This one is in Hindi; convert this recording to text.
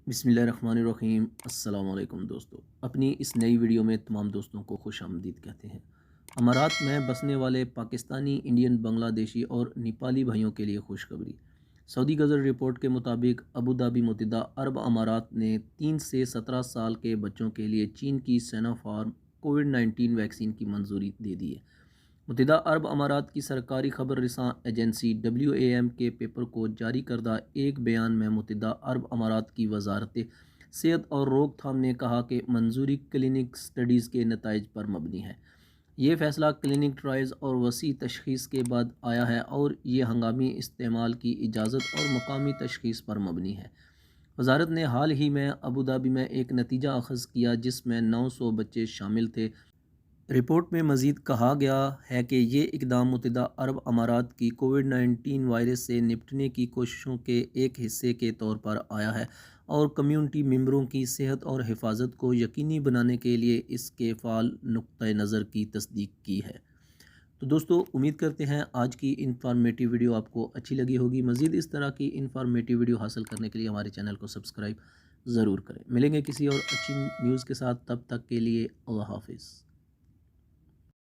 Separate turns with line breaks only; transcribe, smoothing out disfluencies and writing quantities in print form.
बिस्मिल्लाहिर्रहमानिर्रहीम। अस्सलाम वालेकुम दोस्तों, अपनी इस नई वीडियो में तमाम दोस्तों को खुश आमदीद कहते हैं। अमारात में बसने वाले पाकिस्तानी, इंडियन, बांग्लादेशी और नेपाली भाइयों के लिए खुशखबरी। सऊदी गज़र रिपोर्ट के मुताबिक अबू धाबी मुत्तहिदा अरब अमारात ने 3 से 17 साल के बच्चों के लिए चीन की सिनोफार्म कोविड-19 वैक्सीन की मंजूरी दे दी है। मुत्तहिदा अरब अमारात की सरकारी खबर रिसां एजेंसी WAM के पेपर को जारी करदा एक बयान में मुत्तहिदा अरब अमारात की वजारत सेहत और रोकथाम ने कहा कि मंजूरी क्लिनिक स्टडीज़ के नताइज पर मबनी है। ये फ़ैसला क्लिनिक ट्रायल्स और वसी तशख़ीस के बाद आया है और ये हंगामी इस्तेमाल की इजाज़त और मकामी तशख़ीस पर मबनी है। वजारत ने हाल ही में अबू धाबी में एक नतीजा अखज़ किया जिसमें 900 बच्चे शामिल थे। रिपोर्ट में मज़ीद कहा गया है कि ये इक़दाम मुत्तहिदा अरब अमारात की कोविड-19 वायरस से निपटने की कोशिशों के एक हिस्से के तौर पर आया है और कम्युनिटी मेंबरों की सेहत और हिफाजत को यकीनी बनाने के लिए इसके फ़ाल नुक्ता नज़र की तस्दीक की है। तो दोस्तों, उम्मीद करते हैं आज की इन्फॉर्मेटिव वीडियो आपको अच्छी लगी होगी। मज़ीद इस तरह की इन्फॉर्मेटिव वीडियो हासिल करने के लिए हमारे चैनल को सब्सक्राइब ज़रूर करें। मिलेंगे किसी और अच्छी न्यूज़ के साथ, तब तक के लिए अल्लाह हाफ़िज़।